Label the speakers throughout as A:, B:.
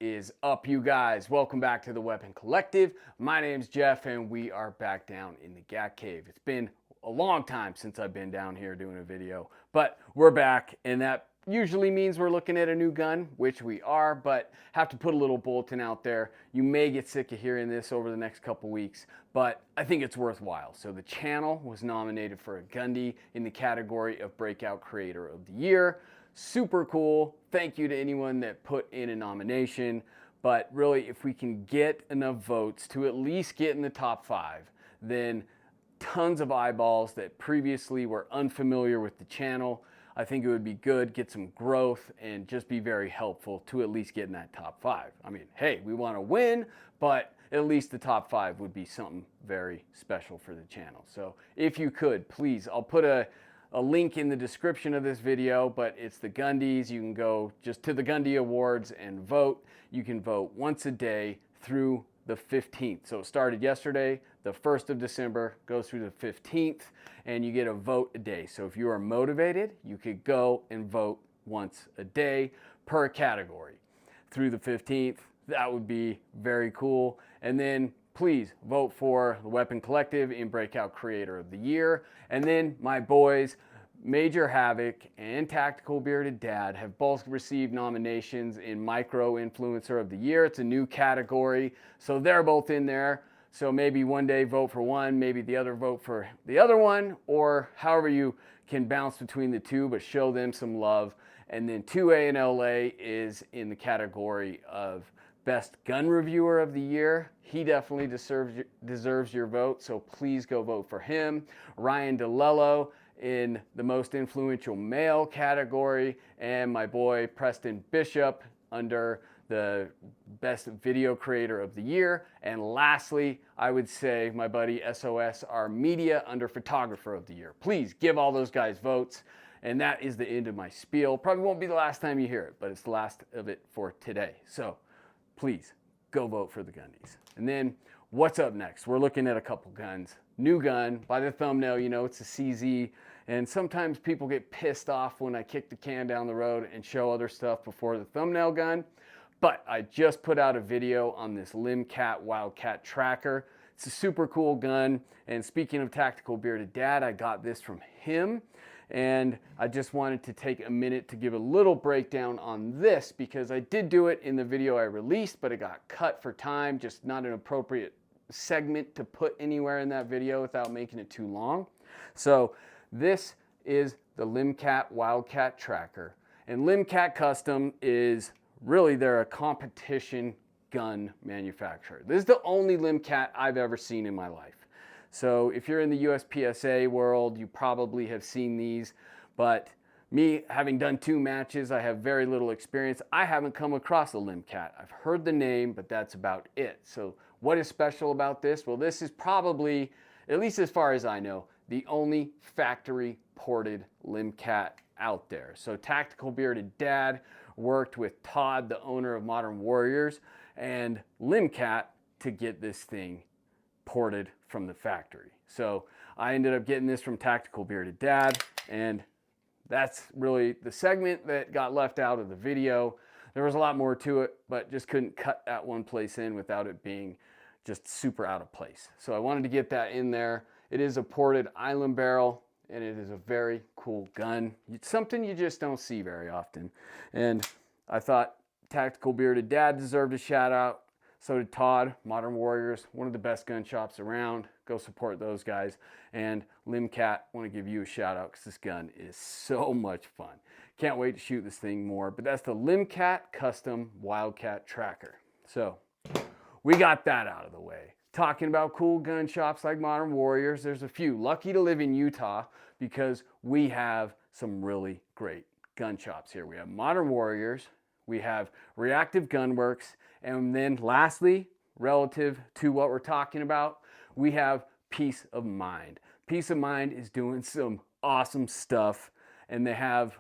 A: is up, you guys? Welcome back to the Weapon Collective. My name's Jeff and we are back down in the Gat Cave. It's been a long time since I've been down here doing a video, but we're back, and that usually means we're looking at a new gun, which we are, but have to put a little bulletin out there. You may get sick of hearing this over the next couple weeks, but I think it's worthwhile. So the channel was nominated for a Gundy in the category of Breakout Creator of the Year. Super cool. Thank you to anyone that put in a nomination. But really, if we can get enough votes to at least get in the top 5, then tons of eyeballs that previously were unfamiliar with the channel, I think it would be good, get some growth, and just be very helpful to at least get in that top 5. I mean, hey, we want to win, but at least the top 5 would be something very special for the channel. So if you could, please, I'll put a link in the description of this video, but it's the Gundies. You can go just to the Gundy Awards and vote. You can vote once a day through the 15th. So it started yesterday, the 1st of December, goes through the 15th, and you get a vote a day. So if you are motivated, you could go and vote once a day per category through the 15th. That would be very cool. And then please vote for the Weapon Collective in Breakout Creator of the Year. And then my boys, Major Havoc and Tactical Bearded Dad, have both received nominations in Micro Influencer of the Year. It's a new category, so they're both in there. So maybe one day vote for one, maybe the other vote for the other one, or however you can bounce between the two, but show them some love. And then 2A and LA is in the category of Best Gun Reviewer of the Year. He definitely deserves your vote, so please go vote for him. Ryan DeLello in the Most Influential Male category, and my boy Preston Bishop under the Best Video Creator of the Year. And lastly, I would say my buddy SOSR Media under Photographer of the Year. Please give all those guys votes. And that is the end of my spiel. Probably won't be the last time you hear it, but it's the last of it for today. So please go vote for the Gundies. And then what's up next? We're looking at a couple guns. New gun. By the thumbnail, you know it's a CZ. And sometimes people get pissed off when I kick the can down the road and show other stuff before the thumbnail gun. But I just put out a video on this Limcat Wildcat Tracker. It's a super cool gun. And speaking of Tactical Bearded Dad, I got this from him. And I just wanted to take a minute to give a little breakdown on this because I did do it in the video I released, but it got cut for time, just not an appropriate segment to put anywhere in that video without making it too long. So this is the Limcat Wildcat Tracker. And Limcat Custom is really, they're a competition gun manufacturer. This is the only Limcat I've ever seen in my life. So if you're in the USPSA world, you probably have seen these, but me having done 2 matches, I have very little experience. I haven't come across a Limcat. I've heard the name, but that's about it. So what is special about this? Well, this is probably, at least as far as I know, the only factory ported Limcat out there. So Tactical Bearded Dad worked with Todd, the owner of Modern Warriors, and Limcat to get this thing ported from the factory. So I ended up getting this from Tactical Bearded Dad, and that's really the segment that got left out of the video. There was a lot more to it, but just couldn't cut that one place in without it being just super out of place. So I wanted to get that in there. It is a ported island barrel, and it is a very cool gun. It's something you just don't see very often. And I thought Tactical Bearded Dad deserved a shout out. So did Todd, Modern Warriors, one of the best gun shops around. Go support those guys. And Limcat, want to give you a shout out because this gun is so much fun. Can't wait to shoot this thing more. But that's the Limcat Custom Wildcat Tracker. So we got that out of the way. Talking about cool gun shops like Modern Warriors, there's a few. Lucky to live in Utah because we have some really great gun shops here. We have Modern Warriors, we have Reactive Gunworks, and then lastly, relative to what we're talking about, we have Peace of Mind. Peace of Mind is doing some awesome stuff, and they have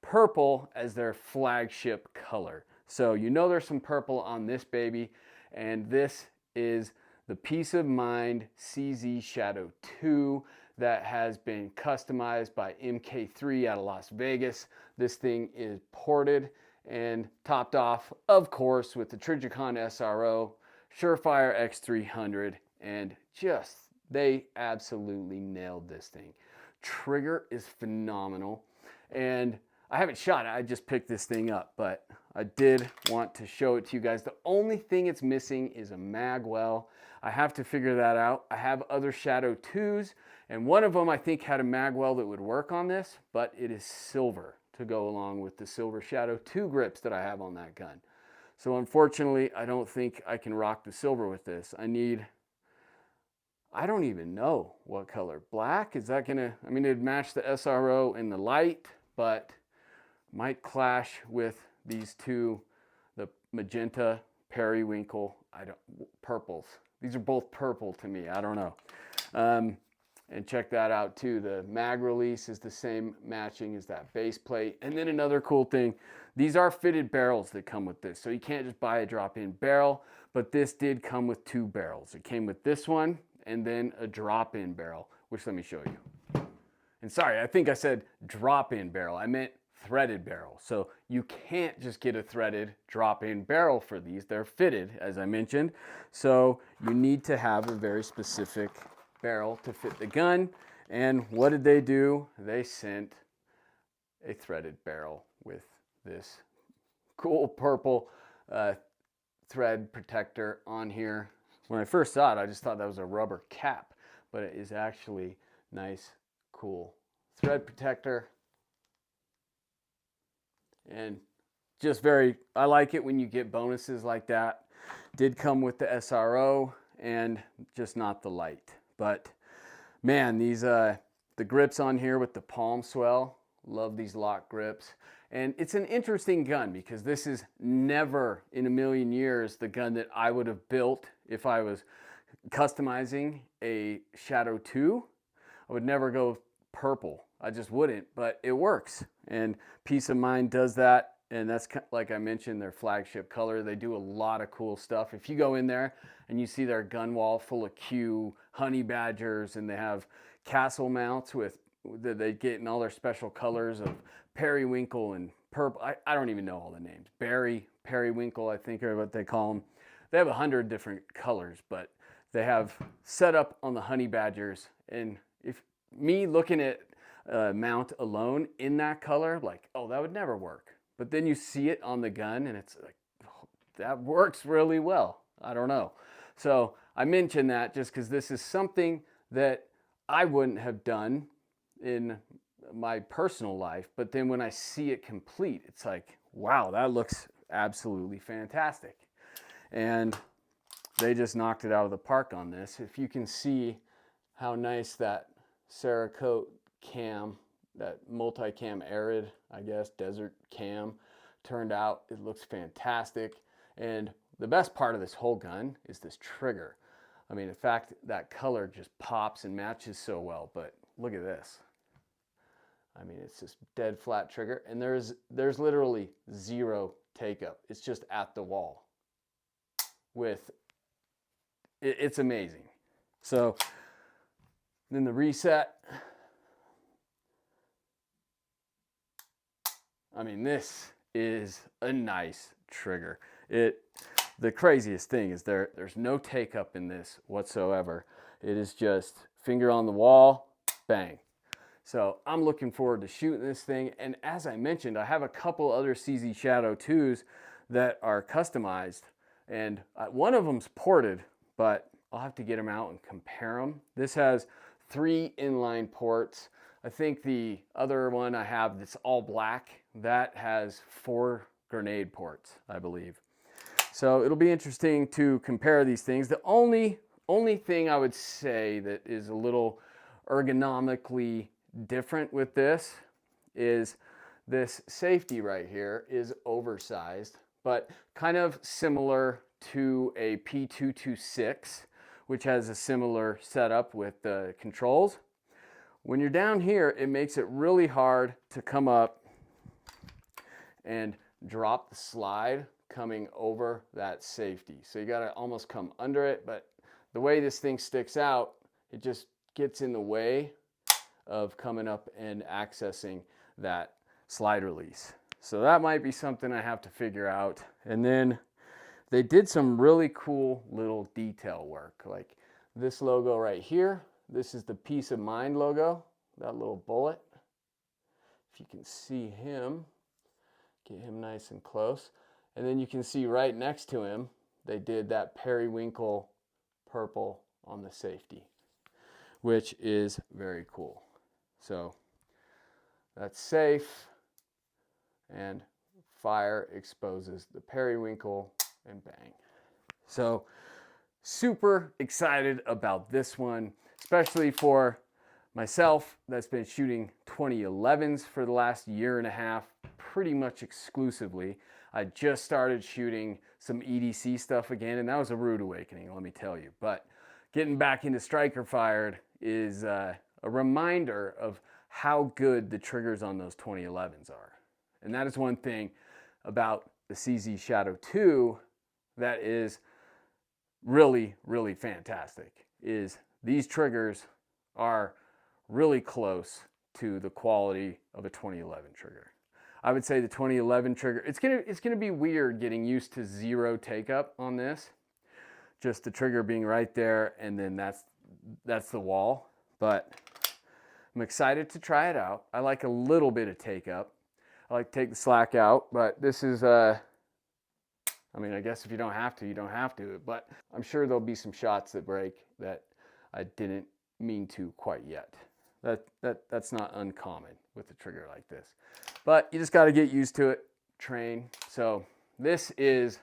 A: purple as their flagship color. So you know there's some purple on this baby, and this is the Peace of Mind CZ Shadow 2 that has been customized by MK3 out of Las Vegas. This thing is ported and topped off, of course, with the Trijicon SRO, Surefire X300, and just, they absolutely nailed this thing. Trigger is phenomenal, and I haven't shot it, I just picked this thing up, but I did want to show it to you guys. The only thing it's missing is a Magwell. I have to figure that out. I have other Shadow 2s, and one of them I think had a Magwell that would work on this, but it is silver to go along with the silver Shadow 2 grips that I have on that gun. So unfortunately, I don't think I can rock the silver with this. I don't even know what color. Black, is that gonna, I mean, it'd match the SRO in the light, but might clash with these two, the magenta, periwinkle, purples. These are both purple to me, I don't know. And check that out too. The mag release is the same matching as that base plate. And then another cool thing, these are fitted barrels that come with this. So you can't just buy a drop-in barrel, but this did come with 2 barrels. It came with this one and then a drop-in barrel, which let me show you. And sorry, I think I said drop-in barrel. I meant threaded barrel. So you can't just get a threaded drop-in barrel for these. They're fitted, as I mentioned. So you need to have a very specific barrel to fit the gun. And what did they do? They sent a threaded barrel with this cool purple thread protector on here. When I first saw it, I just thought that was a rubber cap, but it is actually nice, cool thread protector. And just very, I like it when you get bonuses like that. Did come with the SRO and just not the light. But man, these the grips on here with the palm swell, love these lock grips. And it's an interesting gun because this is never in a million years the gun that I would have built if I was customizing a Shadow 2. I would never go purple. I just wouldn't, but it works. And Peace of Mind does that. And that's, like I mentioned, their flagship color. They do a lot of cool stuff. If you go in there and you see their gun wall full of Q, honey badgers, and they have castle mounts with that they get in all their special colors of periwinkle and purple. I don't even know all the names. Berry, periwinkle, I think are what they call them. They have 100 different colors, but they have set up on the honey badgers. And if me looking at mount alone in that color, like, oh, that would never work. But then you see it on the gun and it's like, oh, that works really well. I don't know. So I mention that just because this is something that I wouldn't have done in my personal life. But then when I see it complete, it's like, wow, that looks absolutely fantastic. And they just knocked it out of the park on this. If you can see how nice that Cerakote cam, that multi-cam arid, I guess, desert cam turned out. It looks fantastic. And the best part of this whole gun is this trigger. I mean, in fact, that color just pops and matches so well, but look at this. I mean, it's just dead flat trigger, and there's literally zero take up. It's just at the wall. It's amazing. So then the reset. I mean, this is a nice trigger. The craziest thing is there's no take up in this whatsoever. It is just finger on the wall, bang. So I'm looking forward to shooting this thing. And as I mentioned, I have a couple other CZ Shadow 2s that are customized. And one of them's ported, but I'll have to get them out and compare them. This has 3 inline ports. I think the other one I have that's all black, that has 4 grenade ports, I believe. So it'll be interesting to compare these things. The only thing I would say that is a little ergonomically different with this is this safety right here is oversized, but kind of similar to a P226, which has a similar setup with the controls. When you're down here, it makes it really hard to come up and drop the slide coming over that safety. So you gotta almost come under it, but the way this thing sticks out, it just gets in the way of coming up and accessing that slide release. So that might be something I have to figure out. And then they did some really cool little detail work, like this logo right here. This is the Peace of Mind logo, that little bullet. If you can see him, get him nice and close. And then you can see right next to him, they did that periwinkle purple on the safety, which is very cool. So that's safe, and fire exposes the periwinkle, and bang. So super excited about this one, especially for myself that's been shooting 2011s for the last year and a half, pretty much exclusively. I just started shooting some EDC stuff again, and that was a rude awakening, let me tell you. But getting back into striker fired is a reminder of how good the triggers on those 2011s are. And that is one thing about the CZ Shadow 2 that is really, really fantastic, is these triggers are really close to the quality of a 2011 trigger. I would say the 2011 trigger, it's gonna be weird getting used to zero take up on this. Just the trigger being right there, and then that's the wall. But I'm excited to try it out. I like a little bit of take up. I like to take the slack out, but this is I mean, I guess if you don't have to, you don't have to, but I'm sure there'll be some shots that break that I didn't mean to quite yet. That's not uncommon with a trigger like this. But you just got to get used to it, train. So this is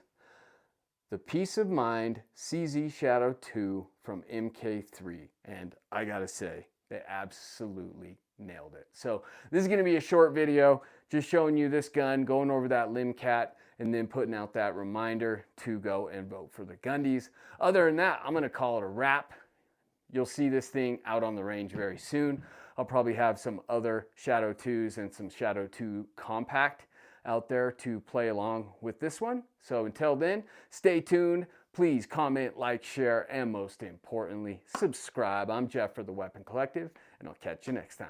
A: the Peace of Mind CZ Shadow 2 from MK3, and I gotta say, they absolutely nailed it. So this is gonna be a short video, just showing you this gun, going over that Limcat, and then putting out that reminder to go and vote for the Gundies. Other than that, I'm gonna call it a wrap. You'll see this thing out on the range very soon. I'll probably have some other Shadow 2s and some Shadow 2 Compact out there to play along with this one. So until then, stay tuned. Please comment, like, share, and most importantly, subscribe. I'm Jeff for the Weapon Collective, and I'll catch you next time.